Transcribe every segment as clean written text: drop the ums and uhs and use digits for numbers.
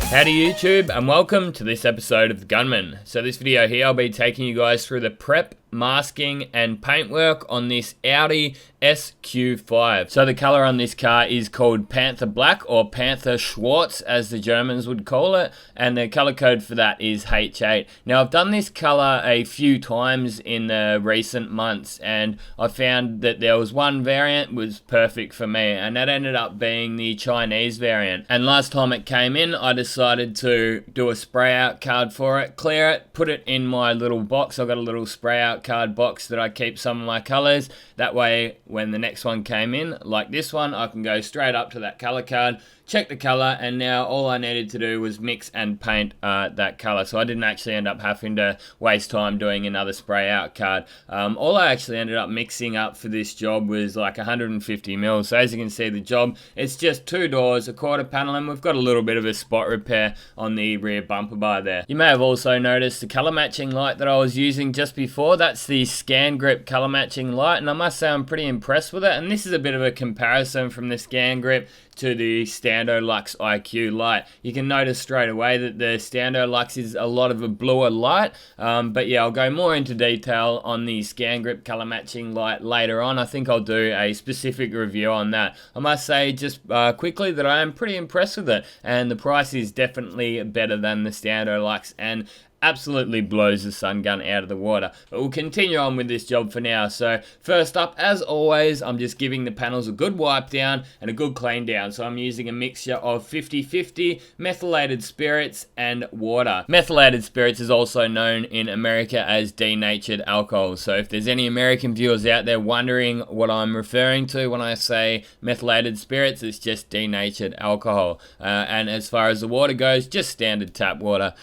Howdy YouTube, and welcome to this episode of The Gunman. So this video here, I'll be taking you guys through the prep, masking and paintwork on this Audi SQ5. So the color on this car is called Panther Black, or Panther Schwarz as the Germans would call it, and the color code for that is H8. Now I've done this color a few times in the recent months, and I found that there was one variant was perfect for me, and that ended up being the Chinese variant. And last time it came in, I decided to do a spray out card for it, clear it, put it in my little box. I've got a little spray out card box that I keep some of my colors. That way when the next one came in, like this one, I can go straight up to that color card, check the color, and now all I needed to do was mix and paint that color. So I didn't actually end up having to waste time doing another spray out card. All I actually ended up mixing up for this job was like 150 mils. So as you can see, the job, it's just two doors, a quarter panel, and we've got a little bit of a spot repair on the rear bumper bar there. You may have also noticed the color matching light that I was using just before. That's the Scan Grip color matching light, and I must say I'm pretty impressed with it. And this is a bit of a comparison from the Scan Grip to the Stando Lux IQ light. You can notice straight away that the Stando Lux is a lot of a bluer light, but yeah, I'll go more into detail on the Scan Grip color matching light later on. I think I'll do a specific review on that. I must say just quickly that I am pretty impressed with it, and the price is definitely better than the Stando Lux, and absolutely blows the sun gun out of the water. But we'll continue on with this job for now. So first up, as always, I'm just giving the panels a good wipe down and a good clean down. So I'm using a mixture of 50-50 methylated spirits and water. Methylated spirits is also known in America as denatured alcohol. So if there's any American viewers out there wondering what I'm referring to when I say methylated spirits, it's just denatured alcohol. And as far as the water goes, just standard tap water.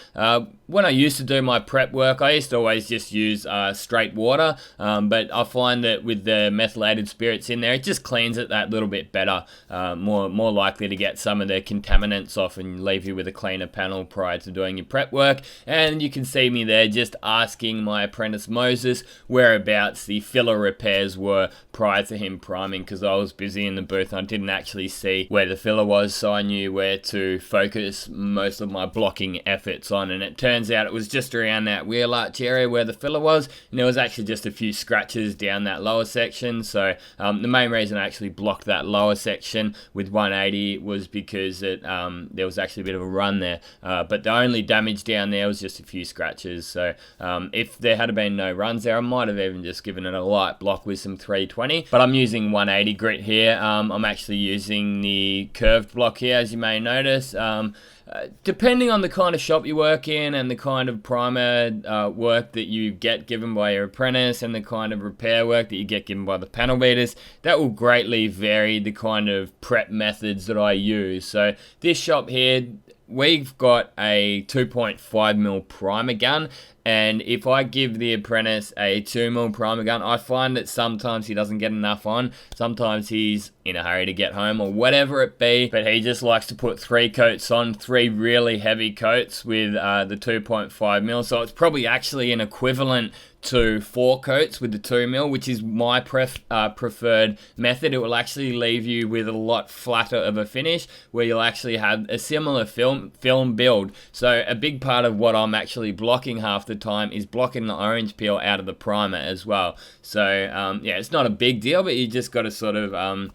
When I used to do my prep work, I used to always just use straight water, but I find that with the methylated spirits in there, it just cleans it that little bit better, more likely to get some of the contaminants off and leave you with a cleaner panel prior to doing your prep work. And you can see me there just asking my apprentice Moses whereabouts the filler repairs were prior to him priming, because I was busy in the booth and I didn't actually see where the filler was, so I knew where to focus most of my blocking efforts on. And it turns out it was just around that wheel arch area where the filler was, and there was actually just a few scratches down that lower section. So the main reason I actually blocked that lower section with 180 was because there was actually a bit of a run there, but the only damage down there was just a few scratches. So if there had been no runs there, I might have even just given it a light block with some 320, but I'm using 180 grit here. I'm actually using the curved block here, as you may notice. Depending on the kind of shop you work in and the kind of primer work that you get given by your apprentice and the kind of repair work that you get given by the panel beaters, that will greatly vary the kind of prep methods that I use. So this shop here, we've got a 2.5mm primer gun, and if I give the apprentice a 2mm primer gun, I find that sometimes he doesn't get enough on. Sometimes he's in a hurry to get home or whatever it be, but he just likes to put 3 coats on, 3 really heavy coats with the 2.5mm. So it's probably actually an equivalent to 4 coats with the 2mm, which is my preferred method. It will actually leave you with a lot flatter of a finish, where you'll actually have a similar film build. So a big part of what I'm actually blocking half the time is blocking the orange peel out of the primer as well. So yeah, it's not a big deal, but you just got to sort of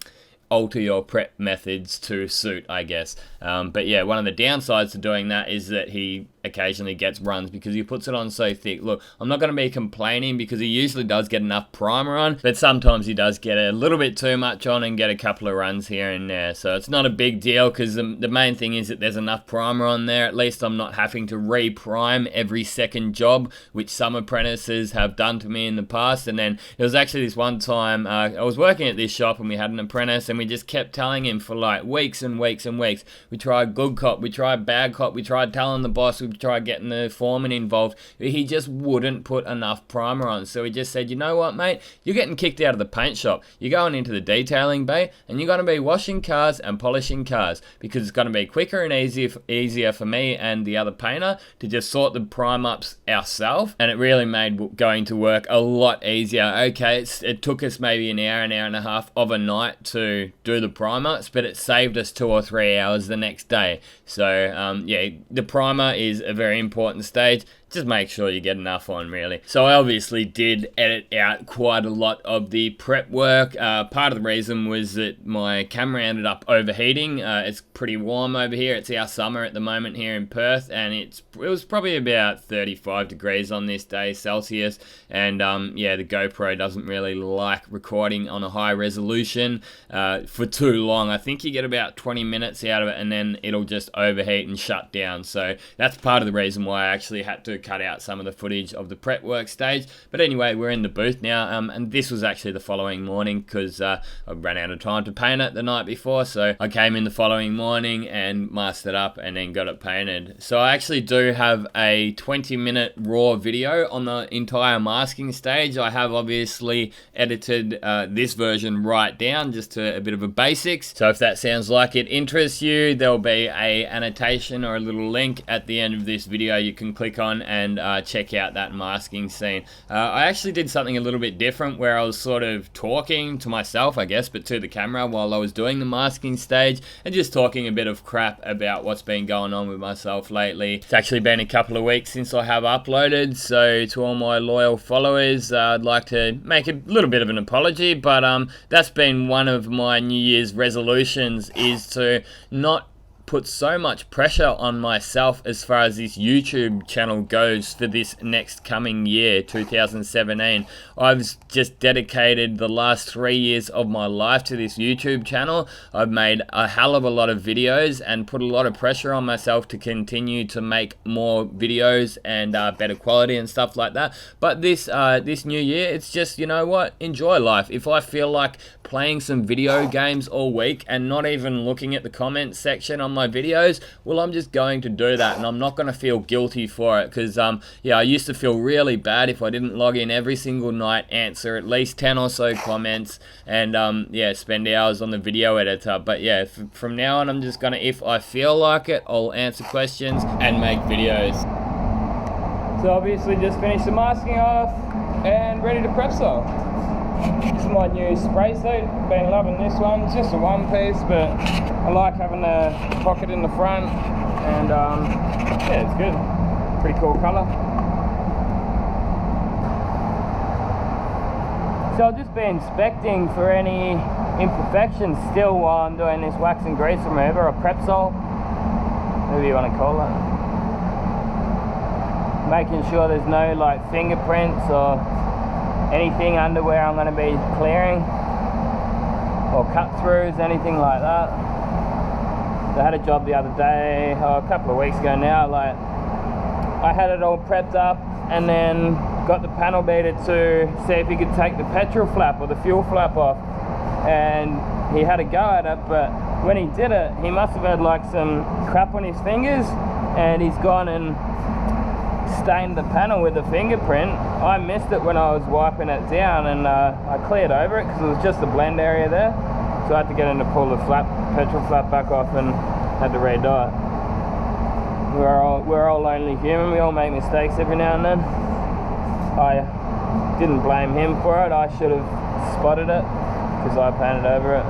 alter your prep methods to suit, I guess. But yeah, one of the downsides to doing that is that he occasionally gets runs because he puts it on so thick. Look, I'm not going to be complaining because he usually does get enough primer on, but sometimes he does get a little bit too much on and get a couple of runs here and there. So it's not a big deal because the main thing is that there's enough primer on there. At least I'm not having to re-prime every second job, which some apprentices have done to me in the past. And then there was actually this one time I was working at this shop and we had an apprentice, and we just kept telling him for like weeks and weeks and weeks. We tried good cop, we tried bad cop, we tried telling the boss, we tried getting the foreman involved. He just wouldn't put enough primer on. So he just said, you know what, mate? You're getting kicked out of the paint shop. You're going into the detailing bay, and you're going to be washing cars and polishing cars, because it's going to be quicker and easier for me and the other painter to just sort the prime ups ourselves. And it really made going to work a lot easier. Okay, it took us maybe an hour and a half of a night to do the primers, but it saved us 2 or 3 hours the next day. So yeah, the primer is a very important stage. Just make sure you get enough on, really. So I obviously did edit out quite a lot of the prep work. Part of the reason was that my camera ended up overheating. It's pretty warm over here. It's our summer at the moment here in Perth, and it was probably about 35 degrees on this day Celsius. And yeah, the GoPro doesn't really like recording on a high resolution for too long. I think you get about 20 minutes out of it, and then it'll just overheat and shut down. So that's part of the reason why I actually had to cut out some of the footage of the prep work stage. But anyway, we're in the booth now, and this was actually the following morning, because I ran out of time to paint it the night before. So I came in the following morning and masked it up and then got it painted. So I actually do have a 20-minute raw video on the entire masking stage. I have obviously edited this version right down just to a bit of a basics. So if that sounds like it interests you, there'll be a annotation or a little link at the end of this video you can click on and check out that masking scene. I actually did something a little bit different, where I was sort of talking to myself, I guess, but to the camera while I was doing the masking stage, and just talking a bit of crap about what's been going on with myself lately. It's actually been a couple of weeks since I have uploaded, so to all my loyal followers, I'd like to make a little bit of an apology, but that's been one of my New Year's resolutions, is to not put so much pressure on myself as far as this YouTube channel goes for this next coming year, 2017. I've just dedicated the last 3 years of my life to this YouTube channel. I've made a hell of a lot of videos and put a lot of pressure on myself to continue to make more videos and better quality and stuff like that. But this new year, it's just, you know what, enjoy life. If I feel like playing some video games all week and not even looking at the comments section on my videos, well, I'm just going to do that, and I'm not going to feel guilty for it, because yeah, I used to feel really bad if I didn't log in every single night, answer at least 10 or so comments, and yeah, spend hours on the video editor. But yeah, from now on, I'm just gonna, if I feel like it, I'll answer questions and make videos. So obviously just finished the masking off and ready to prep sole. This is my new spray suit. Been loving this one. It's just a one piece, but I like having a pocket in the front, and yeah, it's good. Pretty cool colour. So I'll just be inspecting for any imperfections still while I'm doing this wax and grease remover, or prep sole, whatever you want to call it. Making sure there's no like fingerprints or anything under where I'm going to be clearing, or cut throughs, anything like that. So I had a job the other day, a couple of weeks ago now, like I had it all prepped up and then got the panel beater to see if he could take the petrol flap or the fuel flap off, and he had a go at it, but when he did it, he must have had like some crap on his fingers, and he's gone and stained the panel with a fingerprint. I missed it when I was wiping it down, and I cleared over it because it was just the blend area there, so I had to get him to pull the petrol flap back off and had to redo it. We're all only human, we all make mistakes every now and then. I didn't blame him for it, I should have spotted it because I painted over it.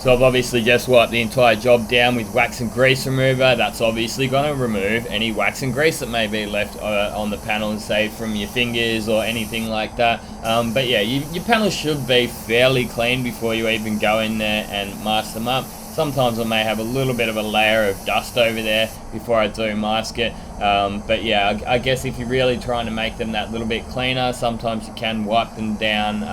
So I've obviously just wiped the entire job down with wax and grease remover. That's obviously going to remove any wax and grease that may be left on the panel, say from your fingers or anything like that. But yeah, your panel should be fairly clean before you even go in there and mask them up. Sometimes I may have a little bit of a layer of dust over there before I do mask it. But yeah, I guess if you're really trying to make them that little bit cleaner, sometimes you can wipe them down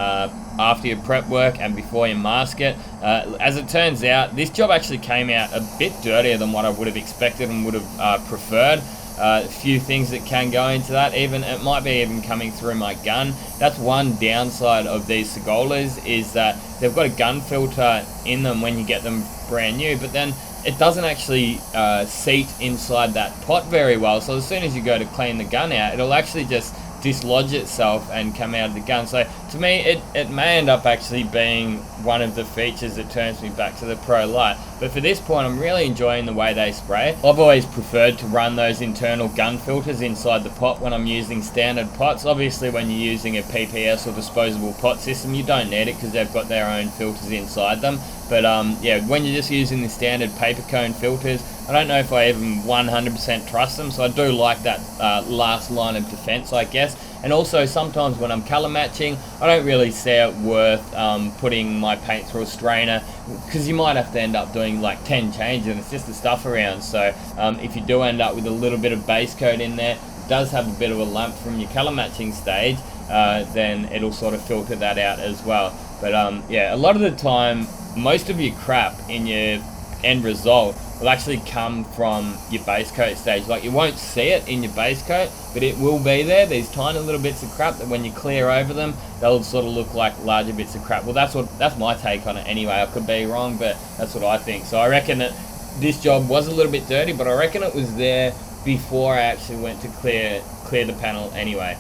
after your prep work and before you mask it. As it turns out, this job actually came out a bit dirtier than what I would have expected and would have preferred. a few things that can go into that. Even it might be even coming through my gun. That's one downside of these Segolas, is that they've got a gun filter in them when you get them brand new, but then it doesn't actually seat inside that pot very well. So as soon as you go to clean the gun out, it'll actually just dislodge itself and come out of the gun. So to me, it may end up actually being one of the features that turns me back to the Pro Light. But for this point, I'm really enjoying the way they spray. I've always preferred to run those internal gun filters inside the pot when I'm using standard pots. Obviously, when you're using a PPS or disposable pot system, you don't need it because they've got their own filters inside them. But yeah, when you're just using the standard paper cone filters, I don't know if I even 100% trust them, so I do like that last line of defense, I guess. And also sometimes when I'm color matching, I don't really see it worth putting my paint through a strainer, because you might have to end up doing like 10 changes and it's just the stuff around. So if you do end up with a little bit of base coat in there, it does have a bit of a lump from your color matching stage, then it'll sort of filter that out as well. But yeah, a lot of the time, most of your crap in your end result will actually come from your base coat stage. Like, you won't see it in your base coat, but it will be there. These tiny little bits of crap that when you clear over them, they'll sort of look like larger bits of crap. Well, that's my take on it anyway. I could be wrong, but that's what I think. So I reckon that this job was a little bit dirty, but I reckon it was there before I actually went to clear the panel anyway.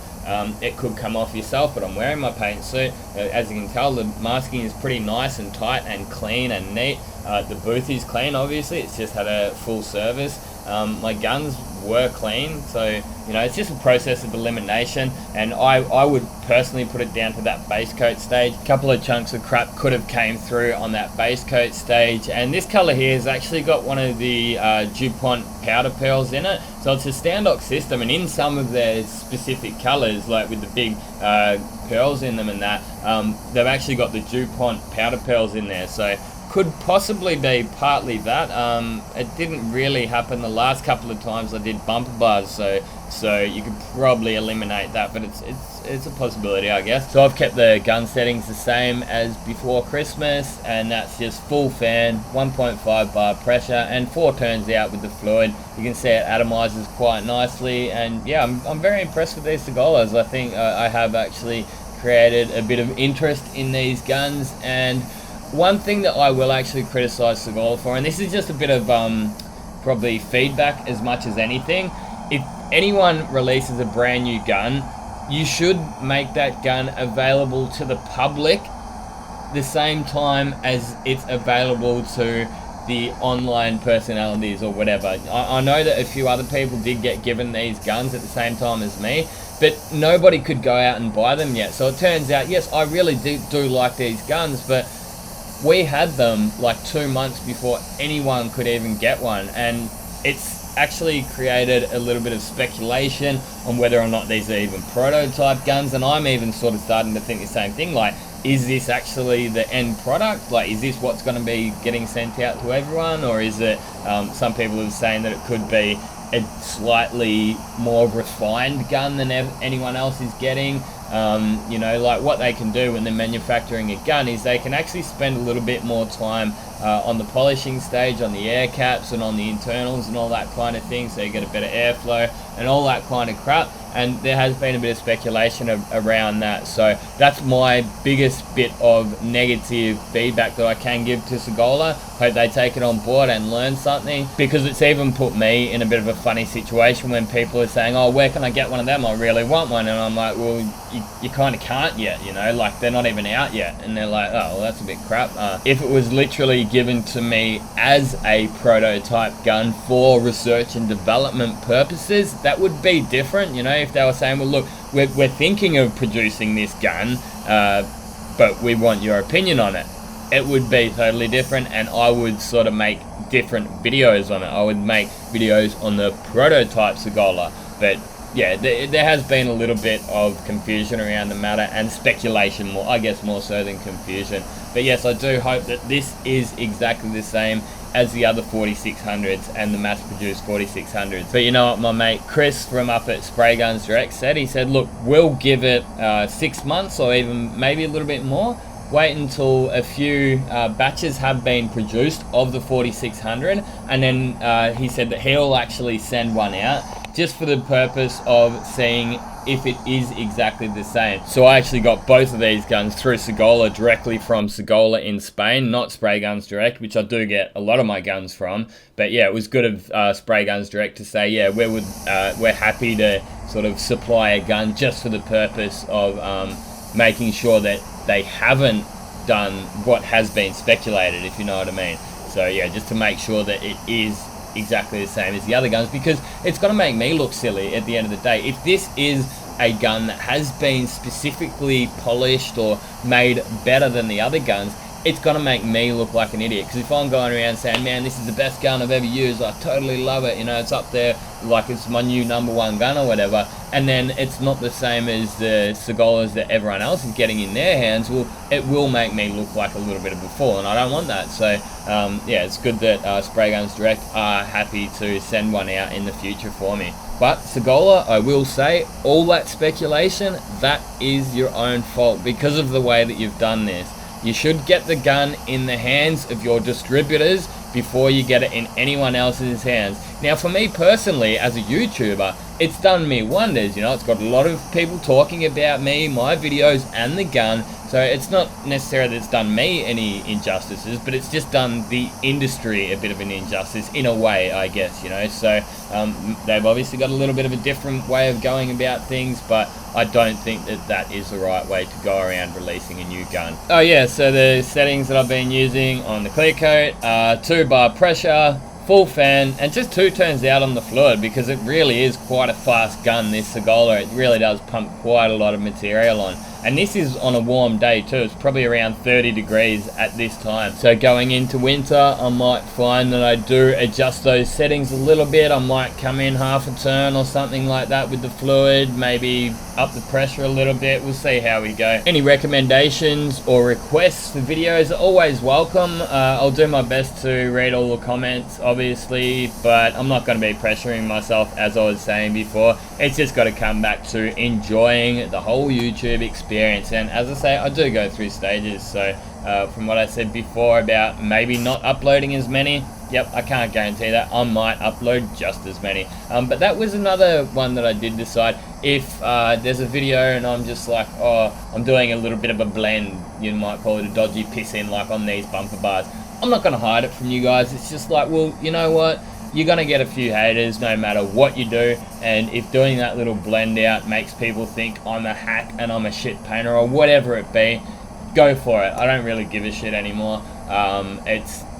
It could come off yourself, but I'm wearing my paint suit. As you can tell, the masking is pretty nice and tight and clean and neat. The booth is clean, obviously. It's just had a full service. My guns were clean, so you know, it's just a process of elimination, and I would personally put it down to that base coat stage. A couple of chunks of crap could have came through on that base coat stage, and this color here has actually got one of the DuPont powder pearls in it. So it's a Standox system, and in some of their specific colors, like with the big pearls in them and that, they've actually got the DuPont powder pearls in there. So could possibly be partly that. It didn't really happen the last couple of times I did bumper bars, so you could probably eliminate that, but it's a possibility, I guess. So I've kept the gun settings the same as before Christmas, and that's just full fan, 1.5 bar pressure, and 4 turns out with the fluid. You can see it atomizes quite nicely, and yeah, I'm very impressed with these Segolas. I think I have actually created a bit of interest in these guns. And one thing that I will actually criticize Segola for, and this is just a bit of probably feedback as much as anything, if anyone releases a brand new gun, you should make that gun available to the public the same time as it's available to the online personalities or whatever. I know that a few other people did get given these guns at the same time as me, but nobody could go out and buy them yet. So it turns out, yes, I really do like these guns, but we had them like 2 months before anyone could even get one, and it's actually created a little bit of speculation on whether or not these are even prototype guns. And I'm even sort of starting to think the same thing, like, is this actually the end product? Like, is this what's going to be getting sent out to everyone, or is it some people are saying that it could be a slightly more refined gun than anyone else is getting? You know, like, what they can do when they're manufacturing a gun is they can actually spend a little bit more time on the polishing stage, on the air caps and on the internals and all that kind of thing, so you get a better airflow and all that kind of crap. And there has been a bit of speculation around that. So that's my biggest bit of negative feedback that I can give to Segola. Hope they take it on board and learn something, because it's even put me in a bit of a funny situation when people are saying, oh, where can I get one of them? I really want one. And I'm like, well, you kind of can't yet, you know, like, they're not even out yet. And they're like, oh, well, that's a bit crap. If it was literally given to me as a prototype gun for research and development purposes, that would be different. You know, if they were saying, well, look, we're thinking of producing this gun, but we want your opinion on it, it would be totally different, and I would sort of make different videos on it. I would make videos on the prototype Segola. But yeah, there has been a little bit of confusion around the matter, and speculation, more, I guess, more so than confusion. But yes, I do hope that this is exactly the same as the other 4600s and the mass-produced 4600s. But you know what my mate Chris from up at Spray Guns Direct said? He said, look, we'll give it 6 months or even maybe a little bit more. Wait until a few batches have been produced of the 4600, and then he said that he'll actually send one out just for the purpose of seeing if it is exactly the same. So I actually got both of these guns through Segola, directly from Segola in Spain, not Spray Guns Direct, which I do get a lot of my guns from. But yeah, it was good of Spray Guns Direct to say, yeah, we're happy to sort of supply a gun just for the purpose of making sure that they haven't done what has been speculated, if you know what I mean. So yeah, just to make sure that it is exactly the same as the other guns, because it's going to make me look silly at the end of the day. If this is a gun that has been specifically polished or made better than the other guns, it's going to make me look like an idiot. Because if I'm going around saying, man, this is the best gun I've ever used, I totally love it, you know, it's up there, like it's my new #1 gun or whatever, and then it's not the same as the Segolas that everyone else is getting in their hands, well, it will make me look like a little bit of a fool, and I don't want that. So yeah, it's good that Spray Guns Direct are happy to send one out in the future for me. But Segola, I will say, all that speculation, that is your own fault because of the way that you've done this. You should get the gun in the hands of your distributors before you get it in anyone else's hands. Now, for me personally, as a YouTuber, it's done me wonders, you know, it's got a lot of people talking about me, my videos, and the gun, so it's not necessarily that it's done me any injustices, but it's just done the industry a bit of an injustice, in a way, I guess, you know, so they've obviously got a little bit of a different way of going about things, but I don't think that that is the right way to go around releasing a new gun. Oh yeah, so the settings that I've been using on the clear coat are 2-bar pressure, full fan, and just 2 turns out on the fluid, because it really is quite a fast gun, this Segola. It really does pump quite a lot of material on. And this is on a warm day too. It's probably around 30 degrees at this time. So going into winter, I might find that I do adjust those settings a little bit. I might come in half a turn or something like that with the fluid, maybe up the pressure a little bit. We'll see how we go. Any recommendations or requests for videos are always welcome. I'll do my best to read all the comments, obviously, but I'm not going to be pressuring myself, as I was saying before. It's just got to come back to enjoying the whole YouTube experience. And as I say, I do go through stages, so from what I said before about maybe not uploading as many, yep, I can't guarantee that. I might upload just as many. But that was another one that I did decide. If there's a video and I'm just like, oh, I'm doing a little bit of a blend, you might call it a dodgy piss in, like on these bumper bars, I'm not going to hide it from you guys. It's just like, well, you know what? You're going to get a few haters no matter what you do, and if doing that little blend out makes people think I'm a hack and I'm a shit painter or whatever it be, go for it. I don't really give a shit anymore.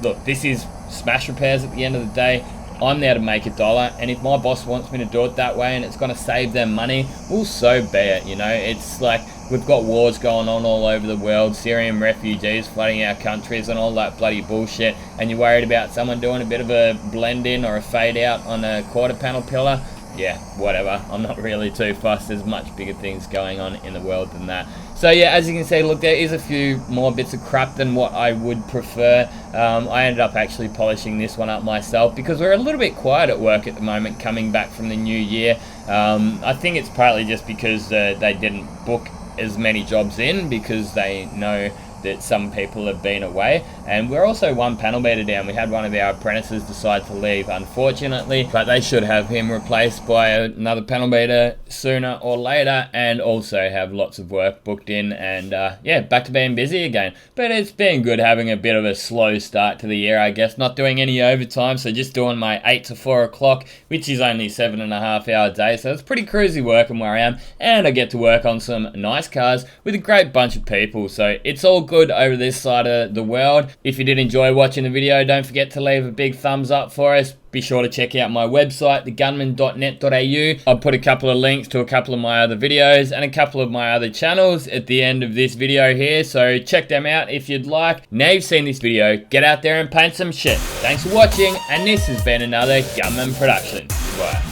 Look, this is Smash Repairs at the end of the day. I'm there to make $1, and if my boss wants me to do it that way and it's going to save them money, well, so be it, you know. It's like we've got wars going on all over the world, Syrian refugees flooding our countries and all that bloody bullshit, and you're worried about someone doing a bit of a blend in or a fade out on a quarter panel pillar. Yeah, whatever. I'm not really too fussed. There's much bigger things going on in the world than that. So yeah, as you can see, look, there is a few more bits of crap than what I would prefer. I ended up actually polishing this one up myself because we're a little bit quiet at work at the moment coming back from the new year. I think it's partly just because they didn't book as many jobs in because they know that some people have been away, and we're also one panel beater down. We had one of our apprentices decide to leave, unfortunately, but they should have him replaced by another panel beater sooner or later, and also have lots of work booked in, and yeah, back to being busy again. But it's been good having a bit of a slow start to the year, I guess, not doing any overtime, so just doing my 8 to 4 o'clock, which is only 7.5 hour day, so it's pretty cruisy working where I am, and I get to work on some nice cars with a great bunch of people, so it's all good over this side of the world. If you did enjoy watching the video, don't forget to leave a big thumbs up for us. Be sure to check out my website, thegunman.net.au. I'll put a couple of links to a couple of my other videos and a couple of my other channels at the end of this video here, so check them out if you'd like. Now you've seen this video, get out there and paint some shit. Thanks for watching, and this has been another Gunman production. Goodbye.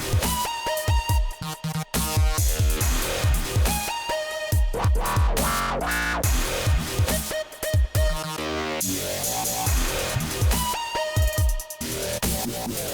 Yeah.